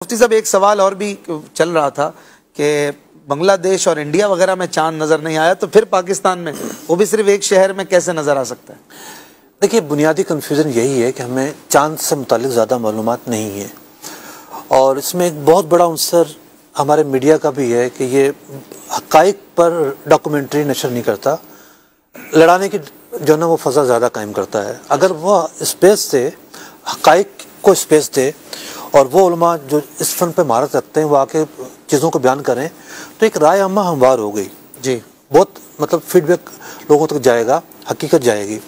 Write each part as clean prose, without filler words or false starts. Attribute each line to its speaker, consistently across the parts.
Speaker 1: मुफ्ती साहब, एक सवाल और भी चल रहा था कि बांग्लादेश और इंडिया वगैरह में चांद नज़र नहीं आया, तो फिर पाकिस्तान में, वो भी सिर्फ एक शहर में, कैसे नज़र आ सकता है?
Speaker 2: देखिए, बुनियादी कन्फ्यूज़न यही है कि हमें चांद से मुतालिक ज़्यादा मालूमात नहीं है, और इसमें एक बहुत बड़ा अंसर हमारे मीडिया का भी है कि ये हक़ाइक़ पर डॉक्यूमेंट्री नशर नहीं करता, लड़ाने की जो ना वो फ़ज़ा ज़्यादा कायम करता है। अगर वह स्पेस दे, हक़ाइक़ को स्पेस दे, और वो उलमा जो इस फन पे महारत रखते हैं वो आके चीज़ों को बयान करें, तो एक राय अम्मा हमवार हो गई जी, बहुत मतलब फीडबैक लोगों तक जाएगा, हकीकत जाएगी।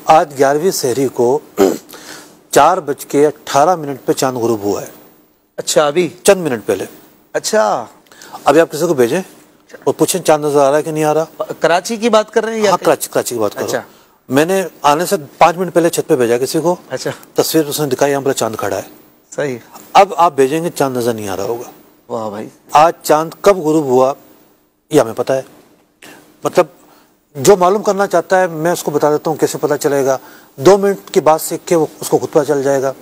Speaker 2: आज 11वीं सहरी को 4:18 पे चांद गुरूब हुआ है।
Speaker 1: अच्छा, अभी
Speaker 2: चंद मिनट पहले।
Speaker 1: अच्छा,
Speaker 2: अभी आप किसी को भेजें और पूछें चांद नजर आ रहा है कि नहीं आ रहा।
Speaker 1: कराची की बात कर रहे हैं या?
Speaker 2: हाँ, कराची की बात कर रहा हूँ।
Speaker 1: अच्छा।
Speaker 2: मैंने आने से 5 मिनट पहले छत पे भेजा किसी को।
Speaker 1: अच्छा।
Speaker 2: तस्वीर उसने दिखाई, यहाँ पर चांद खड़ा है।
Speaker 1: सही।
Speaker 2: अब आप भेजेंगे, चांद नजर नहीं आ रहा होगा।
Speaker 1: वाह भाई।
Speaker 2: आज चांद कब गुरूब हुआ ये हमें पता है, मतलब जो मालूम करना चाहता है मैं उसको बता देता हूँ कैसे पता चलेगा। 2 मिनट की बात सीख के वो उसको खुद पता चल जाएगा।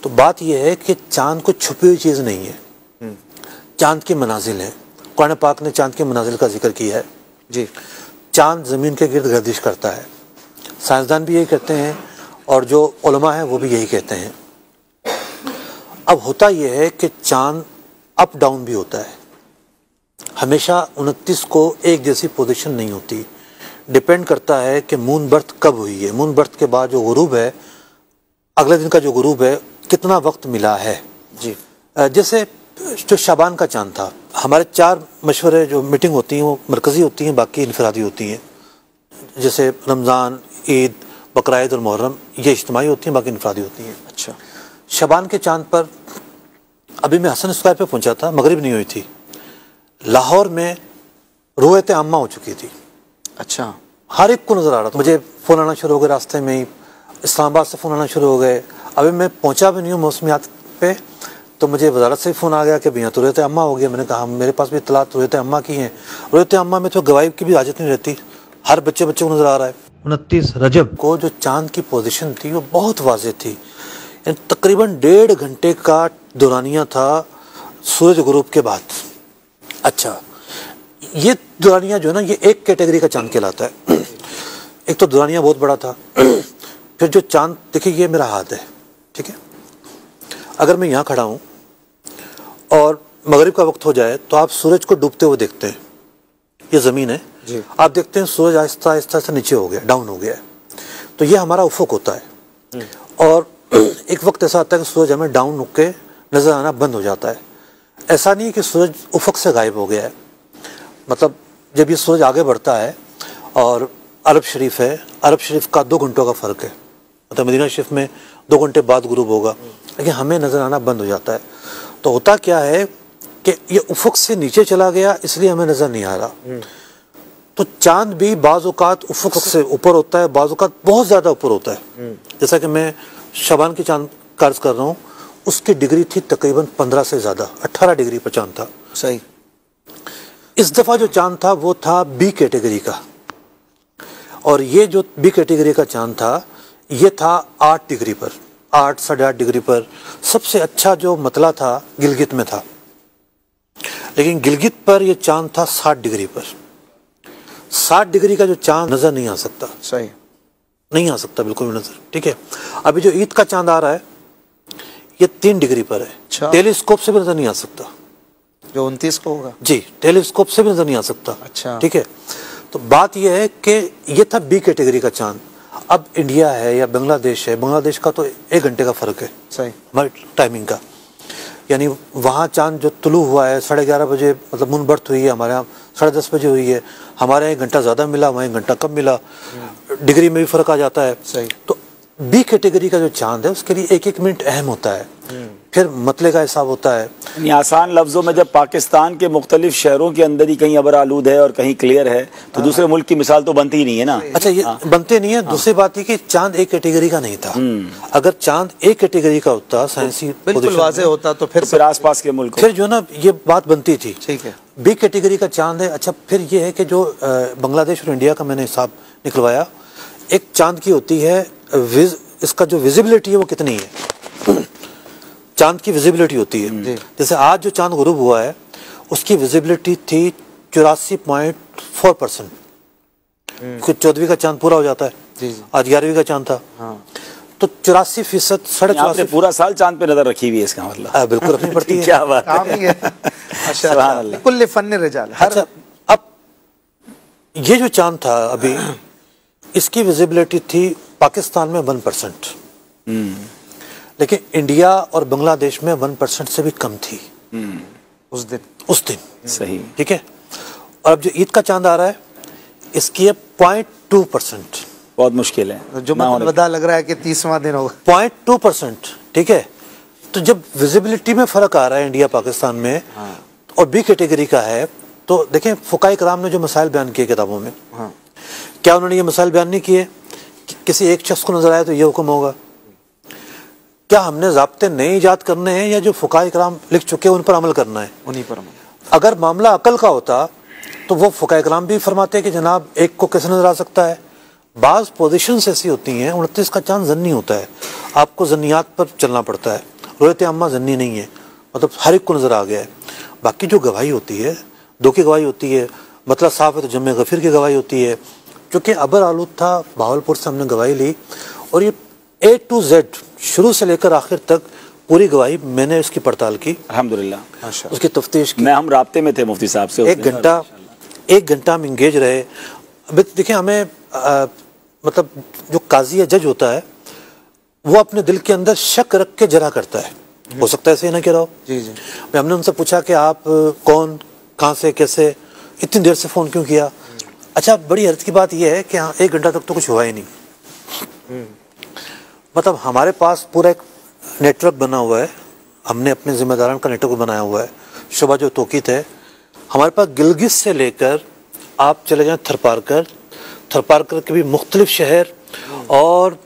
Speaker 2: तो बात यह है कि चांद को छुपी हुई चीज़ नहीं है, चांद की मनाजिल है। कुरान पाक ने चांद के मनाजिल का जिक्र किया है जी। चांद ज़मीन के गिर्द गर्दिश करता है, साइंसदान भी यही कहते हैं और जो उलमा हैं वो भी यही कहते हैं। अब होता यह है कि चांद अप डाउन भी होता है, हमेशा 29 को एक जैसी पोजीशन नहीं होती, डिपेंड करता है कि मून बर्थ कब हुई है। मून बर्थ के बाद जो गुरूब है, अगले दिन का जो गुरूब है, कितना वक्त मिला है जी। जैसे जो शाबान का चांद था, हमारे 4 मशवरे जो मीटिंग होती हैं वो मरकज़ी होती हैं, बाकी इनफरादी होती हैं। जैसे रमज़ान, ईद, बकरा-ईद और मुहर्रम ये इज्तिमाई होती हैं, बाकी इनफरादी होती हैं। अच्छा, शाबान के चांद पर अभी मैं हसन स्क्वायर पे पहुंचा था, मगरिब नहीं हुई थी, लाहौर में रुयत अम्मा हो चुकी थी। अच्छा, हर एक को नज़र आ रहा था। मुझे फ़ोन आना शुरू हो गए, रास्ते में ही इस्लामाबाद से फ़ोन आना शुरू हो गए। अभी मैं पहुंचा भी नहीं हूँ मौसमियात पे, तो मुझे वजारत से फ़ोन आ गया कि भैया तो रुयत अम्मा हो गया। मैंने कहा मेरे पास भी इत्तलात रुयत अम्मा की हैं। रुयत अम्मा में तो गवाही की भी हाजत नहीं रहती, हर बच्चे को नज़र आ रहा है। 29 रजब को जो चाँद की पोजीशन थी वो बहुत वाज़ेह थी, तकरीबन 1.5 घंटे का दौरानिया था सूरज गुरूब के बाद। अच्छा, ये दौरानिया जो है ना, ये एक कैटेगरी का चांद कहलाता है। एक तो दौरानिया बहुत बड़ा था, फिर जो चांद, देखिए ये मेरा हाथ है, ठीक है, अगर मैं यहाँ खड़ा हूँ और मगरिब का वक्त हो जाए तो आप सूरज को डूबते हुए देखते हैं, ये ज़मीन है जी। आप देखते हैं सूरज आहिस्ता आहिस्ता से नीचे हो गया, डाउन हो गया है, तो ये हमारा उफक होता है। और एक वक्त ऐसा आता है कि सूरज हमें डाउन होकर नज़र आना बंद हो जाता है। ऐसा नहीं कि सूरज उफक से गायब हो गया है, मतलब जब ये सूरज आगे बढ़ता है और अरब शरीफ है, अरब शरीफ का 2 घंटों का फ़र्क है, मतलब मदीना शरीफ में 2 घंटे बाद गुरूब होगा, लेकिन हमें नज़र आना बंद हो जाता है। तो होता क्या है कि ये उफक से नीचे चला गया, इसलिए हमें नज़र नहीं आ रहा। तो चांद भी बाज़ औक़ात उफक से ऊपर होता है, बाज़ औक़ात बहुत ज़्यादा ऊपर होता है। जैसा कि मैं शाबान की चांद कार्ज कर रहा हूँ, उसकी डिग्री थी तकरीबन 15 से ज़्यादा, 18 डिग्री पर चांद था। सही। इस दफ़ा जो चांद था वो था बी कैटेगरी का, और ये जो बी कैटेगरी का चांद था ये था 8 डिग्री पर, 8 साढ़े 8 डिग्री पर। सबसे अच्छा जो मतला था गिलगित में था, लेकिन गिलगित पर ये चांद था 60 डिग्री पर। 60 डिग्री का जो चांद नज़र नहीं आ सकता, सही नहीं आ सकता बिल्कुल भी नज़र, ठीक है। अभी जो ईद का चांद आ रहा है ये 3 डिग्री पर है। अच्छा। टेलीस्कोप से भी नज़र नहीं आ सकता,
Speaker 1: जो 29 को होगा
Speaker 2: जी, टेलीस्कोप से भी नज़र नहीं आ सकता। अच्छा, ठीक है। तो बात यह है कि ये था बी कैटेगरी का चांद। अब इंडिया है या बांग्लादेश है, बांग्लादेश का तो 1 घंटे का फ़र्क है, सही, हमारी टाइमिंग का। यानी वहाँ चांद जो तुलू हुआ है 11:30 बजे, मतलब मून बर्थ हुई है, हमारे यहाँ 10:30 बजे हुई है। हमारे यहाँ 1 घंटा ज़्यादा मिला, वहाँ 1 घंटा कम मिला, डिग्री में भी फ़र्क आ जाता है। सही। तो बी कैटेगरी का जो चांद है उसके लिए 1-1 मिनट अहम होता है, फिर मतले का हिसाब होता है।
Speaker 3: आसान लफ्ज़ों में, जब पाकिस्तान के मुख्तलिफ शहरों के अंदर ही कहीं अबर आलूद है और कहीं क्लियर है, तो दूसरे मुल्क की मिसाल तो बनती ही नहीं है ना।
Speaker 2: अच्छा, ये बनते नहीं है। दूसरी बात ये कि चांद एक कैटेगरी का नहीं था। अगर चांद एक कैटेगरी का होता, साइंसी
Speaker 1: बिल्कुल वाज़ेह होता, तो फिर
Speaker 3: आसपास के मुल्क
Speaker 2: फिर जो ना ये बात बनती थी, ठीक है। बी कैटेगरी का चांद है। अच्छा, फिर ये है कि जो बांग्लादेश और इंडिया का मैंने हिसाब निकलवाया, एक चांद की होती है इसका जो विजिबिलिटी है वो कितनी है। चांद की विजिबिलिटी होती है। जैसे आज जो चांद गुरूब हुआ है उसकी विजिबिलिटी थी 84.4%। क्योंकि 14वीं का चांद पूरा हो जाता है, आज 11वीं का चांद था। तो 84%, 84.5
Speaker 3: पूरा साल चांद पे नजर रखी हुई है, इसका मतलब
Speaker 2: बिल्कुल रखनी पड़ती है।
Speaker 3: क्या बात
Speaker 1: काम ही है।
Speaker 3: सुभान अल्लाह।
Speaker 1: कुल्ले फन्ने रिजाल।
Speaker 2: अच्छा, अब ये जो चांद था अभी, इसकी विजिबिलिटी थी पाकिस्तान में 1%, लेकिन इंडिया और बांग्लादेश में 1% से भी कम थी
Speaker 1: उस दिन।
Speaker 3: सही,
Speaker 2: ठीक है। और अब जो ईद का चांद आ रहा है इसकी है 0.2%।
Speaker 3: बहुत मुश्किल है,
Speaker 1: जो मतलब बता लग रहा है कि 30वां दिन होगा।
Speaker 2: 0.2%, ठीक है। तो जब विजिबिलिटी में फर्क आ रहा है इंडिया पाकिस्तान में, और बी कैटेगरी का है, तो देखें फुकाए कराम ने जो मसाइल बयान किए किताबों में, क्या उन्होंने ये मसाइल बयान नहीं किए कि किसी एक शख्स को नजर आए तो ये हुक्म होगा? क्या हमने ज़ाब्ते नए ईजाद करने हैं या जो फुकाए कराम लिख चुके हैं उन पर अमल करना है?
Speaker 1: उन्हीं पर।
Speaker 2: अगर मामला अकल का होता तो वो फुकाए कराम भी फरमाते कि जनाब एक को कैसे नजर आ सकता है। बाज़ पोजीशंस ऐसी होती हैं, 29 का चांद जन्नी होता है, आपको जन्नियात पर चलना पड़ता है। रुयत अम्मा जन्नी नहीं है, मतलब हर एक को नजर आ गया है। बाकी जो गवाही होती है, दो की गवाही होती है, मतलब साफ है तो जम्मे गफीर की गवाही होती है। चूँकि अबर आलूद था, भावलपुर से हमने गवाही ली, और ये A to Z शुरू से लेकर आखिर तक पूरी गवाही मैंने इसकी पड़ताल की,
Speaker 3: अल्हम्दुलिल्लाह,
Speaker 2: उसकी तफ्तीश की।
Speaker 3: हम राब्ते में थे मुफ्ती साहब से,
Speaker 2: 1 घंटा हम इंगेज रहे। अभी देखिए हमें मतलब जो काजी या जज होता है वो अपने दिल के अंदर शक रख के जरा करता है, हो सकता है ऐसे ही ना कह रहा हो।
Speaker 1: जी।
Speaker 2: हमने उनसे पूछा कि आप कौन, कहाँ से, कैसे, इतनी देर से फ़ोन क्यों किया? अच्छा, बड़ी हैरत की बात यह है कि हाँ 1 घंटा तक तो कुछ हुआ ही नहीं। मतलब हमारे पास पूरा एक नेटवर्क बना हुआ है, हमने अपने जिम्मेदारान का नेटवर्क बनाया हुआ है। शुबा जो तोकीत है, हमारे पास गिलगित से लेकर आप चले जाएं थरपारकर के भी मुख्तलिफ शहर और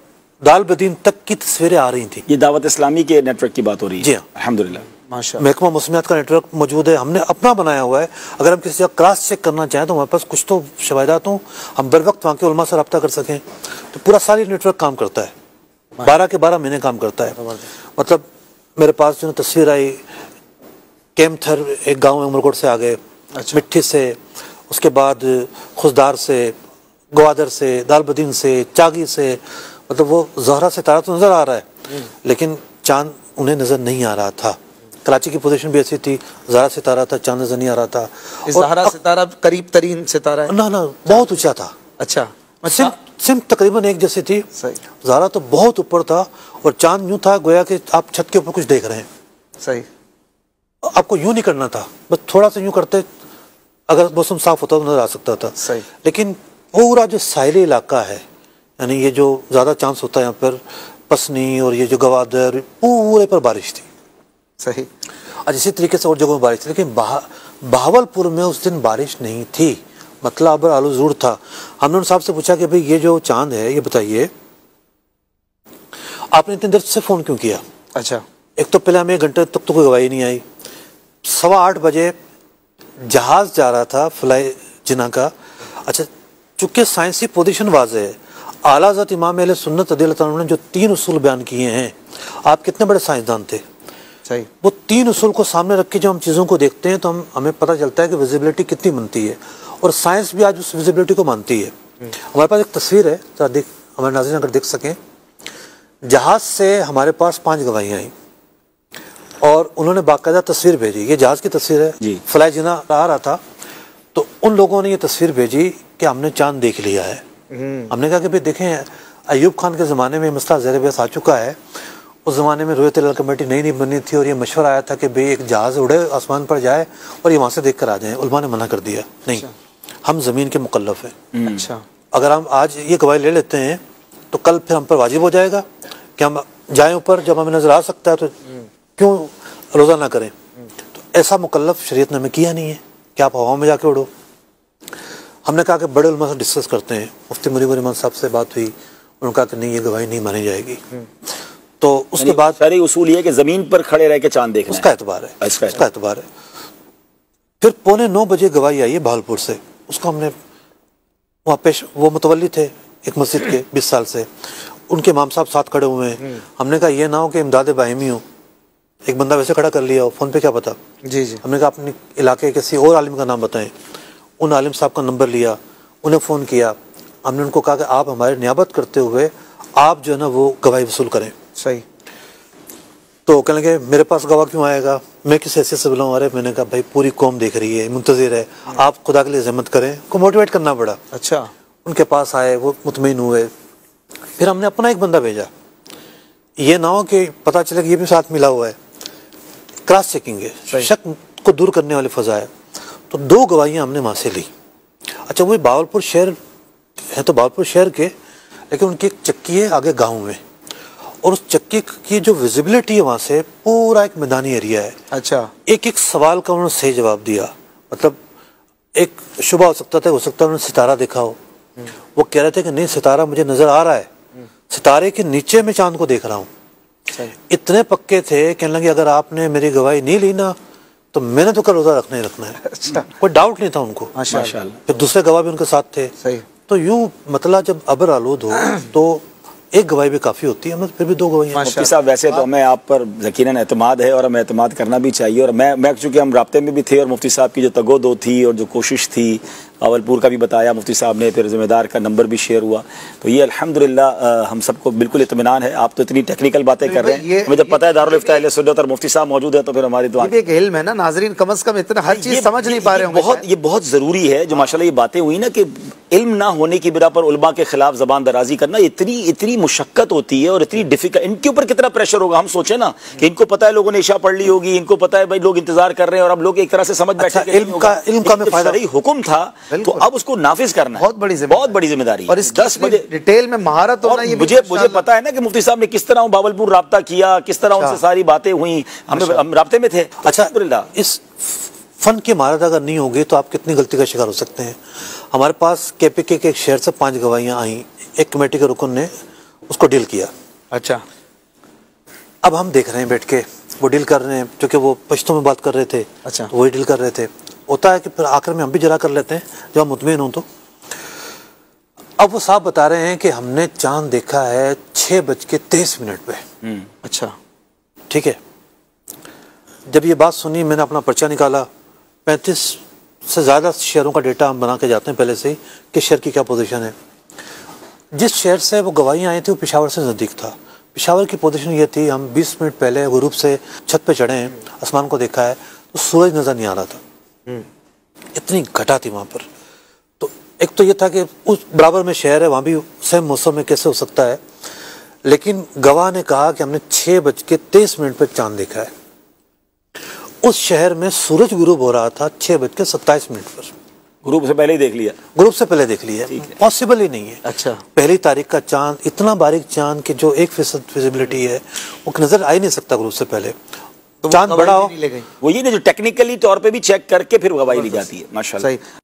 Speaker 2: दाल बदीन तक की तस्वीरें आ रही थी।
Speaker 3: ये दावत इस्लामी के नेटवर्क की बात हो रही है?
Speaker 2: जी हाँ,
Speaker 3: अल्हम्दुलिल्लाह,
Speaker 1: माशाअल्लाह।
Speaker 2: महकमा मौसमियात का नेटवर्क मौजूद है, हमने अपना बनाया हुआ है। अगर हम किसी जगह क्रॉस चेक करना चाहें तो हमारे पास कुछ तो शवाहिदात हों, हम बर वक्त वहाँ के उलमा से रब्ता कर सकें, तो पूरा सारी नेटवर्क काम करता है। 12 के 12 महीने काम करता है। मतलब मेरे पास जो तस्वीर आई, केमथर एक गाँव में उमरकोट से आ गए, मिट्टी से, उसके बाद खुशदार से, ग्वादर से, दालबदीन से, चागी से, मतलब वो ज़हरा सितारा तो नज़र आ रहा है लेकिन चांद उन्हें नज़र नहीं आ रहा था। कराची की पोजीशन भी ऐसी थी, ज़हरा सितारा था, चांद नज़र नहीं आ रहा था।
Speaker 1: ज़हरा सितारा करीब तरीन सितारा है?
Speaker 2: ना बहुत ऊंचा था।
Speaker 1: अच्छा,
Speaker 2: सिम तकरीबन एक जैसी थी। ज़हरा तो बहुत ऊपर था और चांद यूँ था गोया कि आप छत के ऊपर कुछ देख रहे हैं।
Speaker 1: सही।
Speaker 2: आपको यूँ नहीं करना था, बस थोड़ा सा यूँ करते, अगर मौसम साफ होता तो नजर आ सकता था।
Speaker 1: सही। लेकिन
Speaker 2: पूरा जो साहिली इलाका है, यानी ये जो ज़्यादा चांस होता है यहाँ पर, पसनी और ये जो गवादर, पूरे पर बारिश थी।
Speaker 1: सही।
Speaker 2: और इसी तरीके से और जगहों में बारिश थी, लेकिन बहावलपुर में उस दिन बारिश नहीं थी। मतलब अबर आलू ज़रूर था। हमने उन साहब से पूछा कि भाई ये जो चांद है, ये बताइए आपने इतनी देर से फ़ोन क्यों किया?
Speaker 1: अच्छा,
Speaker 2: एक तो पहले हमें 1 घंटे तक तो कोई गवाही नहीं आई। 8:15 बजे जहाज़ जा रहा था फ्लाई जिना का। अच्छा, चूँकि साइंसी पोजीशन वाज़ है, आला हज़रत इमाम अहले सुन्नत रज़ियल्लाहु अन्हु ने जो 3 उसूल बयान किए हैं, आप कितने बड़े साइंसदान थे।
Speaker 1: सही।
Speaker 2: वो 3 उसूल को सामने रख के जब हम चीज़ों को देखते हैं तो हमें पता चलता है कि विजिबिलिटी कितनी बनती है, और साइंस भी आज उस विजिबिलिटी को मानती है। हमारे पास एक तस्वीर है, हमारे नाज़रीन अगर देख सकें, जहाज़ से हमारे पास 5 गवाहियाँ आई और उन्होंने बाकायदा तस्वीर भेजी। ये जहाज़ की तस्वीर है, फ्लाई जिना आ रहा था तो उन लोगों ने ये तस्वीर भेजी कि हमने चांद देख लिया है। हमने कहा कि भाई देखें, अयूब खान के ज़माने में मसला ज़ेर बहस आ चुका है। उस ज़माने में रुयत अल कमेटी नई बनी थी और ये मशवरा आया था कि भाई एक जहाज़ उड़े, आसमान पर जाए और ये वहाँ से देख कर आ जाए। उलमा ने मना कर दिया, नहीं, हम ज़मीन के मुकल्लफ हैं।
Speaker 1: अच्छा,
Speaker 2: अगर हम आज ये गवाही ले लेते हैं तो कल फिर हम पर वाजिब हो जाएगा कि हम जाएँ ऊपर, जब हमें नज़र आ सकता है तो क्यों रोज़ा ना करें। तो ऐसा मुकल्लफ शरीयत ने हमें किया नहीं है कि आप हवा में जाके उड़ो। हमने कहा कि बड़े उलमा से डिस्कस करते हैं। मुफ्ती मुनीर रहमान साहब से बात हुई, उन्होंने कहा कि नहीं, ये गवाही नहीं मानी जाएगी। तो उसके बाद
Speaker 3: सारी उसूल ये कि ज़मीन पर खड़े रह के चांद देखना,
Speaker 2: उसका एतबार है, उसका एतबार है। फिर 8:45 बजे गवाही आई है भावलपुर से। उसको हमने वहाँ पेश, वो मुतवल्ली थे एक मस्जिद के 20 साल से, उनके इमाम साहब साथ खड़े हुए हैं। हमने कहा ये ना हो कि इमदाद बाहिमी हो, एक बंदा वैसे खड़ा कर लिया, फ़ोन पे क्या पता।
Speaker 1: जी जी।
Speaker 2: हमने कहा अपने इलाके के किसी और आलिम का नाम बताएं। उन आलिम साहब का नंबर लिया, उन्हें फ़ोन किया। हमने उनको कहा कि आप हमारे नियाबत करते हुए आप जो है ना वो गवाही वसूल करें।
Speaker 1: सही।
Speaker 2: तो कहने लगे मेरे पास गवाह क्यों आएगा, मैं किस हैसियत से बुलाऊं। अरे मैंने कहा भाई पूरी कौम देख रही है, मुंतज़िर है, आप खुदा के लिए ज़हमत करें। को मोटिवेट करना पड़ा।
Speaker 1: अच्छा।
Speaker 2: उनके पास आए, वो मुतमईन हुए। फिर हमने अपना एक बंदा भेजा, ये ना हो कि पता चले कि ये भी साथ मिला हुआ है। क्रॉस चेकिंग है, शक को दूर करने वाली फ़ज़ा है। तो 2 गवाहियाँ हमने वहाँ से ली। अच्छा, वो बावलपुर शहर है तो बावलपुर शहर के, लेकिन उनकी एक चक्की है आगे गाँव में, और उस चक्की की जो विजिबिलिटी है वहाँ से पूरा एक मैदानी एरिया है।
Speaker 1: अच्छा।
Speaker 2: एक एक सवाल का उन्होंने सही जवाब दिया। मतलब एक शुबा हो सकता है उन्होंने सितारा देखा हो। वो कह रहे थे कि नहीं, सितारा मुझे नजर आ रहा है, सितारे के नीचे मैं चांद को देख रहा हूँ। इतने पक्के थे, कहने लगे अगर आपने मेरी गवाही नहीं ली ना तो मैंने तो कल रोजा रखना ही रखना है।
Speaker 1: अच्छा।
Speaker 2: कोई डाउट नहीं था उनको।
Speaker 1: माशाअल्लाह।
Speaker 2: फिर दूसरे गवाह भी उनके साथ थे।
Speaker 1: सही।
Speaker 2: तो यूं मतलब जब अबर आलूद हो तो एक गवाही भी काफ़ी होती है, फिर भी 2 गवाही।
Speaker 3: मुफ्ती साहब वैसे तो हमें आप पर यकीनन एतमाद है और हमें एतमाद करना भी चाहिए, और मैं चूँकि हम राब्ते में भी थे और मुफ्ती साहब की जो तगोदो थी और जो कोशिश थी, बावलपुर का भी बताया मुफ्ती साहब ने, फिर ज़िम्मेदार का नंबर भी शेयर हुआ, तो ये अल्हम्दुलिल्लाह हम सबको बिल्कुल इत्मीनान है। आप तो इतनी टेक्निकल बातें कर रहे हैं, हमें जब पता है दारुल इफ्ता अहले सुन्नत और मुफ्ती साहब मौजूद है तो फिर हमारी दुआ।
Speaker 1: ये भी एक इल्म है ना नाज़रीन, कम से कम इतना हर चीज़ समझ नहीं पा रहे होंगे।
Speaker 3: ये बहुत ज़रूरी है जो माशाल्लाह ये बातें हुई ना कि इल्म ना होने की बिना पर उलमा के खिलाफ ज़बान दराजी करना इतनी मुशक्कत होती है और इतनी डिफिकल्ट। इनके ऊपर कितना प्रेशर होगा, हम सोचे ना कि इनको पता है लोगों ने इशा पढ़ ली होगी, इनको पता है भाई लोग इंतजार कर रहे हैं और अब लोग एक तरह से समझ बैठे कि
Speaker 2: इल्म का में फायदा
Speaker 3: हुक्म था, तो अब उसको नाफिज करना
Speaker 1: बहुत बड़ी जिम्मेदारी
Speaker 3: और इस
Speaker 1: 10 बजे डिटेल में महारत होना। ये
Speaker 3: मुझे पता है ना कि मुफ्ती साहब ने किस तरह बावलपुर राब्ता किया, किस तरह उनसे सारी बातें हुई, हम राब्ते में थे।
Speaker 2: अच्छा, इस फन की महारत अगर नहीं होगी तो आप कितनी गलती का शिकार हो सकते हैं। हमारे पास केपीके के एक शहर से 5 गवाहियां आई, एक कमेटी के रुकन ने उसको डील किया।
Speaker 1: अच्छा।
Speaker 2: अब हम देख रहे हैं बैठ के, वो डील कर रहे हैं, क्योंकि वो पश्तो में बात कर रहे थे।
Speaker 1: अच्छा।
Speaker 2: तो वही डील कर रहे थे। होता है कि फिर आखिर में हम भी जरा कर लेते हैं जब हम मुतमईन हों। तो अब वो साहब बता रहे हैं कि हमने चांद देखा है 6:23 पे।
Speaker 1: अच्छा।
Speaker 2: ठीक है। जब ये बात सुनी मैंने अपना पर्चा निकाला। 35 से ज़्यादा शहरों का डेटा हम बना के जाते हैं पहले से ही कि शहर की क्या पोजीशन है। जिस शहर से वो गवाहियाँ आई थी वो पेशावर से नज़दीक था। पेशावर की पोजीशन ये थी, हम 20 मिनट पहले गुरूब से छत पे चढ़े हैं, आसमान को देखा है तो सूरज नज़र नहीं आ रहा था, इतनी घटा थी वहाँ पर। तो एक तो ये था कि उस बराबर में शहर है, वहाँ भी सेम मौसम में कैसे हो सकता है। लेकिन गवाह ने कहा कि हमने 6:23 पर चांद देखा है। उस शहर में सूरज गुरूब हो रहा था 6:27 पर।
Speaker 3: ग्रुप से पहले ही देख लिया,
Speaker 2: ग्रुप से पहले देख लिया, पॉसिबल ही नहीं है।
Speaker 1: अच्छा।
Speaker 2: पहली तारीख का चांद, इतना बारीक चांद कि जो 1% विजिबिलिटी है वो नजर आ ही नहीं सकता ग्रुप से पहले।
Speaker 1: तो
Speaker 2: चांद बड़ा हो,
Speaker 3: वो ये ना जो टेक्निकली तौर पे भी चेक करके फिर गवाही ली जाती है। माशाल्लाह।
Speaker 1: सही।